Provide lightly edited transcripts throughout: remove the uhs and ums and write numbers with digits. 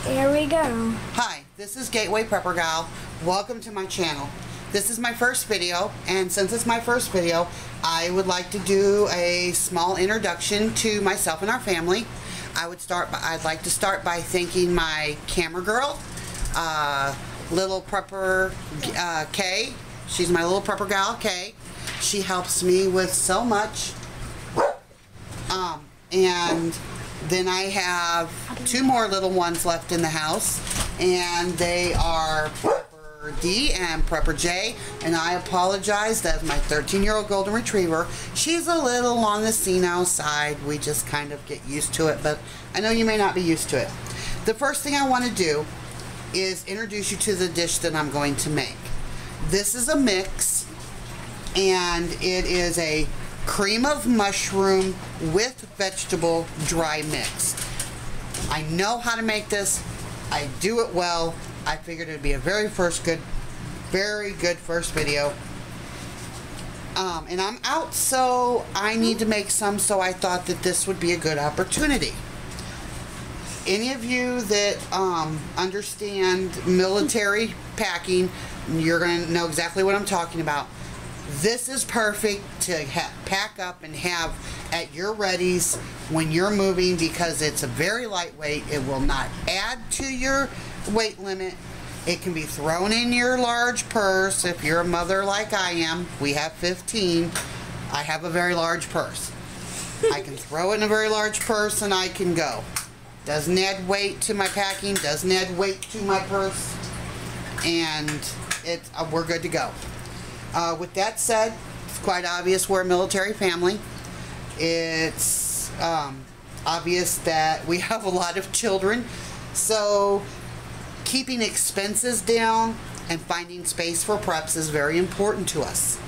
Here we go. Hi, this is Gateway Prepper Gal. Welcome to my channel. This is my first video, and since it's my first video, I would like to do a small introduction to myself and our family. I'd like to start by thanking my camera girl, little prepper Kay. She's my little prepper gal, Kay. She helps me with so much. And then I have two more little ones left in the house, and they are Prepper D and Prepper J. And I apologize, that's my 13-year-old golden retriever. She's a little on the senile side. We just kind of get used to it, but I know you may not be used to it. The first thing I want to do is introduce you to the dish that I'm going to make. This is a mix, and it is a cream of mushroom with vegetable dry mix. I know how to make this. I do it well. I figured it'd be a very good first video. And I'm out, so I need to make some, so I thought that this would be a good opportunity. Any of you that understand military packing, you're going to know exactly what I'm talking about. This is perfect to pack up and have at your readies when you're moving, because it's a very lightweight. It will not add to your weight limit. It can be thrown in your large purse if you're a mother like I am. We have 15. I have a very large purse. I can throw it in a very large purse and I can go. Doesn't add weight to my packing, doesn't add weight to my purse, and we're good to go. With that said, it's quite obvious we're a military family. It's obvious that we have a lot of children, so keeping expenses down and finding space for preps is very important to us.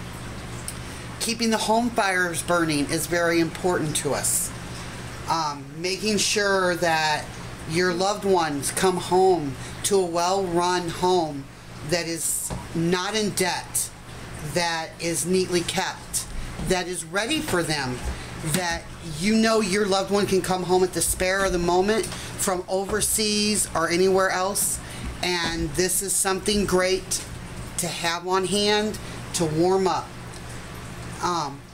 Keeping the home fires burning is very important to us. Making sure that your loved ones come home to a well-run home that is not in debt, that is neatly kept, that is ready for them, that you know your loved one can come home at the spare of the moment from overseas or anywhere else, and this is something great to have on hand to warm up.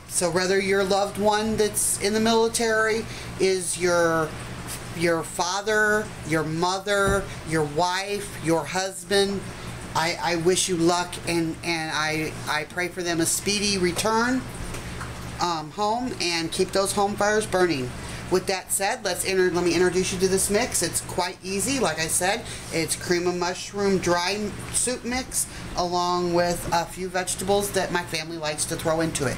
So whether your loved one that's in the military is your father, your mother, your wife, your husband, I wish you luck, and I pray for them a speedy return home, and keep those home fires burning. With that said, let me introduce you to this mix. It's quite easy. Like I said, it's cream of mushroom dry soup mix along with a few vegetables that my family likes to throw into it.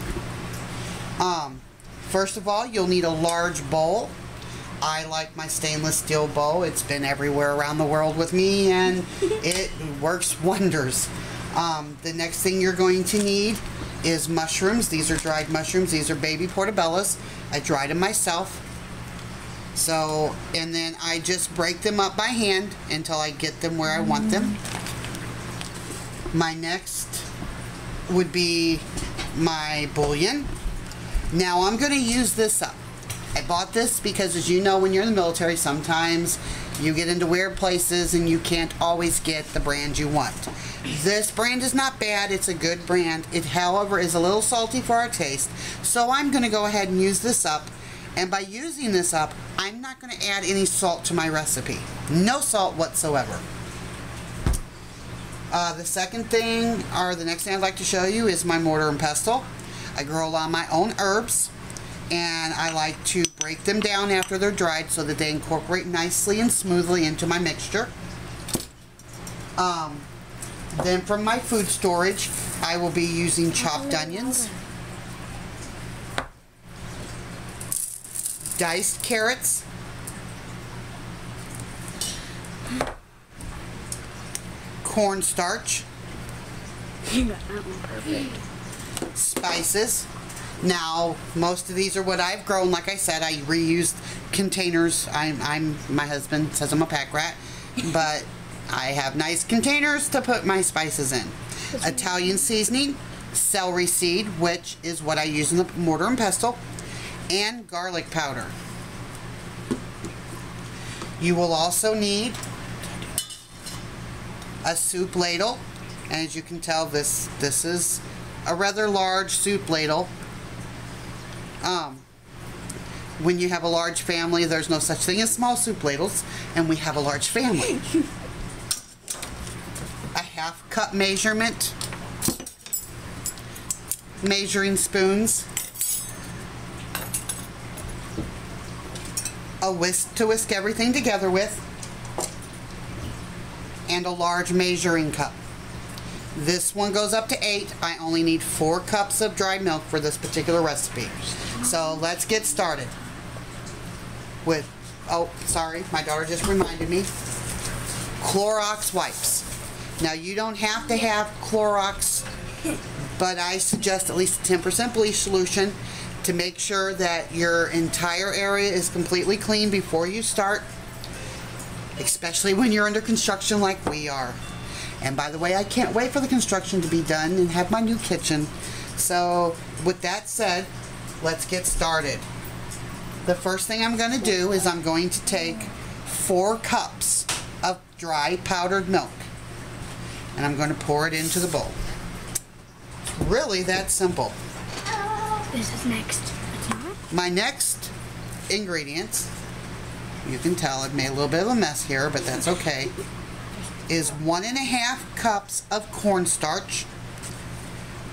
First of all, you'll need a large bowl. I like my stainless steel bowl. It's been everywhere around the world with me, and it works wonders. The next thing you're going to need is mushrooms. These are dried mushrooms. These are baby portobellos. I dried them myself. So, and then I just break them up by hand until I get them where I want them. My next would be my bouillon. Now I'm going to use this up. I bought this because, as you know, when you're in the military, sometimes you get into weird places and you can't always get the brand you want. This brand is not bad. It's a good brand. It, however, is a little salty for our taste. So I'm going to go ahead and use this up. And by using this up, I'm not going to add any salt to my recipe. No salt whatsoever. The second thing, or the next thing I'd like to show you, is my mortar and pestle. I grow a lot of my own herbs, and I like to break them down after they're dried so that they incorporate nicely and smoothly into my mixture. Then from my food storage, I will be using chopped onions, diced carrots, cornstarch, You got that one perfect. spices. Now, most of these are what I've grown. Like I said, I reused containers. My husband says I'm a pack rat, but I have nice containers to put my spices in. Italian seasoning, celery seed, which is what I use in the mortar and pestle, and garlic powder. You will also need a soup ladle. And as you can tell, this is a rather large soup ladle. When you have a large family, there's no such thing as small soup ladles, and we have a large family. A half-cup measurement, measuring spoons, a whisk to whisk everything together with, and a large measuring cup. This one goes up to 8. I only need 4 cups of dried milk for this particular recipe. So let's get started with, oh, sorry, my daughter just reminded me, Clorox wipes. Now, you don't have to have Clorox, but I suggest at least a 10% bleach solution to make sure that your entire area is completely clean before you start, especially when you're under construction like we are. And by the way, I can't wait for the construction to be done and have my new kitchen. So with that said, let's get started. The first thing I'm going to do is I'm going to take 4 cups of dry powdered milk, and I'm going to pour it into the bowl. It's really that simple. This is next. It's not? My next ingredients, you can tell I've made a little bit of a mess here, but that's okay, is 1.5 cups of cornstarch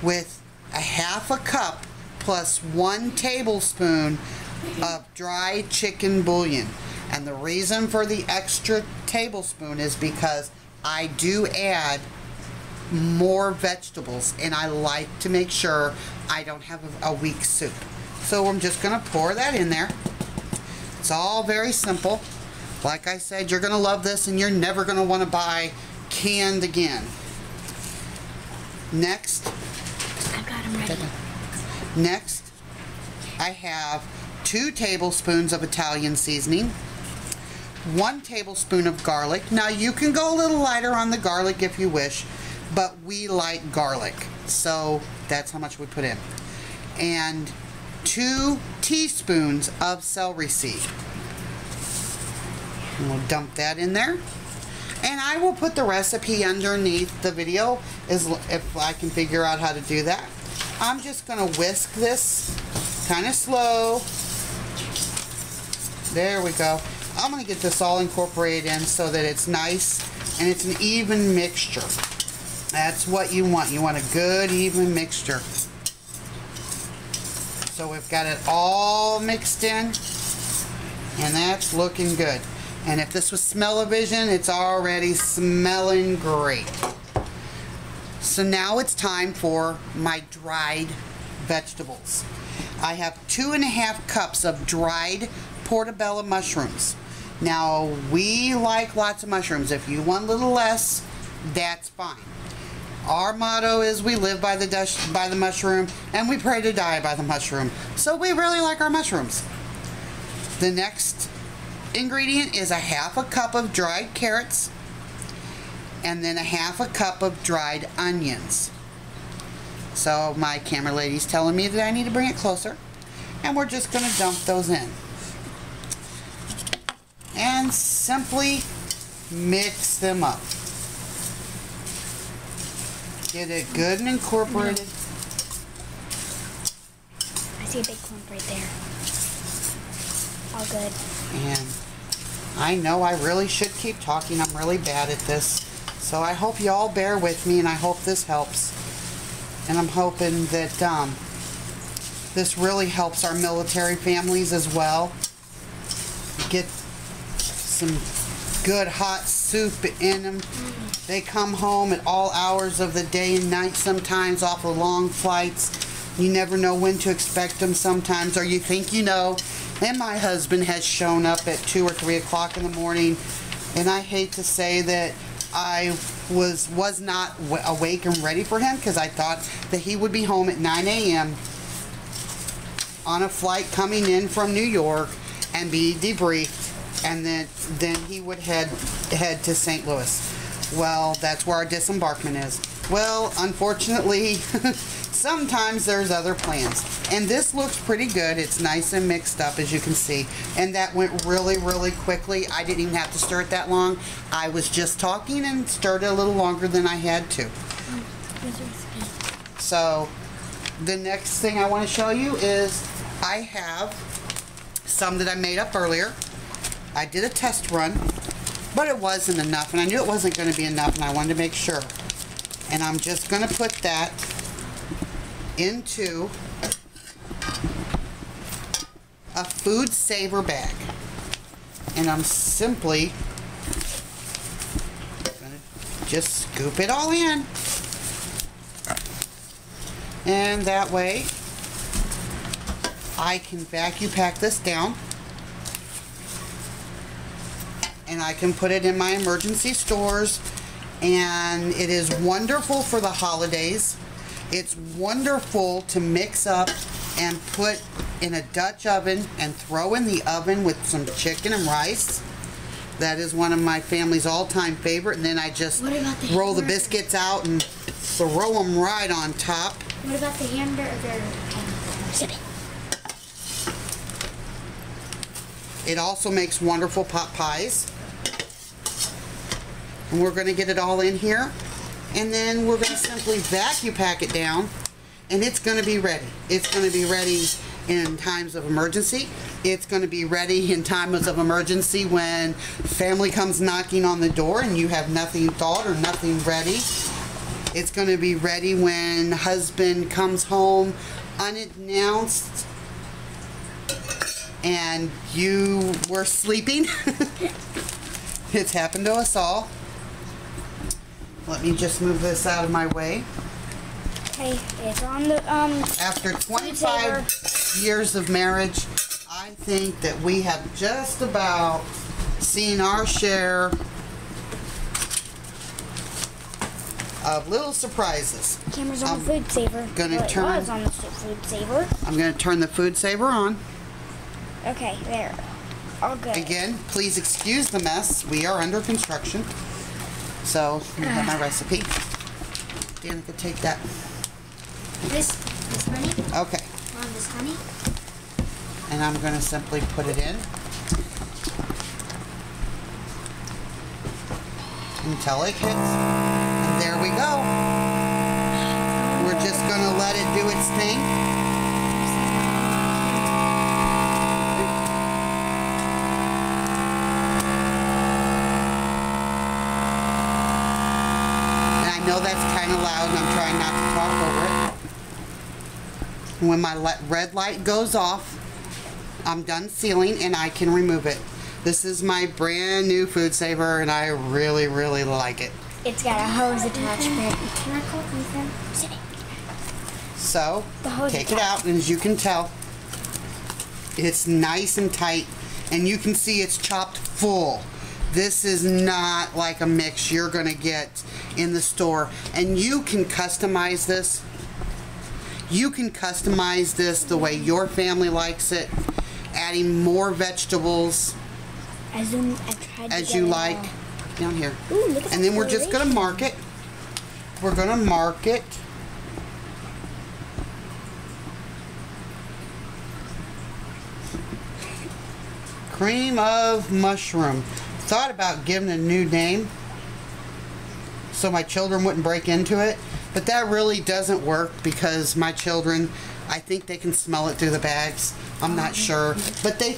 with a 1/2 cup plus 1 tablespoon of dry chicken bouillon. And the reason for the extra tablespoon is because I do add more vegetables, and I like to make sure I don't have a weak soup. So I'm just going to pour that in there. It's all very simple. Like I said, you're going to love this, and you're never going to want to buy canned again. Next, I've got them ready. next, I have 2 tablespoons of Italian seasoning, 1 tablespoon of garlic. Now, you can go a little lighter on the garlic if you wish, but we like garlic, so that's how much we put in. And 2 teaspoons of celery seed. And we'll dump that in there. And I will put the recipe underneath the video if I can figure out how to do that. I'm just going to whisk this kind of slow. There we go. I'm going to get this all incorporated in so that it's nice and it's an even mixture. That's what you want. You want a good, even mixture. So we've got it all mixed in, and that's looking good. And if this was smell-o-vision, it's already smelling great. So now it's time for my dried vegetables. I have 2.5 cups of dried portobello mushrooms. Now, we like lots of mushrooms. If you want a little less, that's fine. Our motto is we live by the mushroom, and we pray to die by the mushroom. So we really like our mushrooms. The next ingredient is a 1/2 cup of dried carrots, and then a 1/2 cup of dried onions. So my camera lady's telling me that I need to bring it closer, and we're just going to dump those in. And simply mix them up. Get it good and incorporated. I see a big clump right there. All good. And I know I really should keep talking. I'm really bad at this. So I hope you all bear with me, and I hope this helps. And I'm hoping that this really helps our military families as well. Get some good hot soup in them. They come home at all hours of the day and night sometimes off of long flights. You never know when to expect them sometimes, or you think you know. And my husband has shown up at 2 or 3 o'clock in the morning, and I hate to say that I was not awake and ready for him, because I thought that he would be home at 9 a.m. on a flight coming in from New York and be debriefed, and then he would head to St. Louis. Well, that's where our disembarkment is. Well, unfortunately, sometimes there's other plans. And this looks pretty good. It's nice and mixed up, as you can see. And that went really, really quickly. I didn't even have to stir it that long. I was just talking and stirred it a little longer than I had to. So the next thing I want to show you is I have some that I made up earlier. I did a test run, but it wasn't enough, and I knew it wasn't going to be enough, and I wanted to make sure. And I'm just going to put that into a food saver bag. And I'm simply going to just scoop it all in. And that way I can vacuum pack this down. And I can put it in my emergency stores. And it is wonderful for the holidays. It's wonderful to mix up and put in a Dutch oven and throw in the oven with some chicken and rice. That is one of my family's all-time favorite. And then I just roll the biscuits out and throw them right on top. What about the hamburger? It also makes wonderful pot pies. And we're going to get it all in here. And then we're going to simply vacuum pack it down. And it's going to be ready. It's going to be ready in times of emergency. It's going to be ready in times of emergency when family comes knocking on the door and you have nothing thought or nothing ready. It's going to be ready when husband comes home unannounced and you were sleeping. It's happened to us all. Let me just move this out of my way. Okay, it's on the After 25 years of marriage, I think that we have just about seen our share of little surprises. Camera's on the food saver. It was on the food saver. I'm going to turn the food saver on. Okay, there. All good. Again, please excuse the mess. We are under construction. So, I have my recipe. Danica, take that. This honey? Okay. This honey? And I'm going to simply put it in until it hits. And there we go. We're just going to let it do its thing. I know that's kind of loud and I'm trying not to talk over it. When my red light goes off, I'm done sealing and I can remove it. This is my brand new food saver and I really, really like it. It's got a hose attachment. Can I call Ethan? Sitting. So, take it out and as you can tell, it's nice and tight and you can see it's chopped full. This is not like a mix you're going to get in the store. And you can customize this. You can customize this the way your family likes it. Adding more vegetables as you like. Down here. Ooh, and then we're just going to mark it. We're going to mark it. Cream of mushroom. Thought about giving it a new name so my children wouldn't break into it, but that really doesn't work because my children, I think they can smell it through the bags. I'm not sure, but they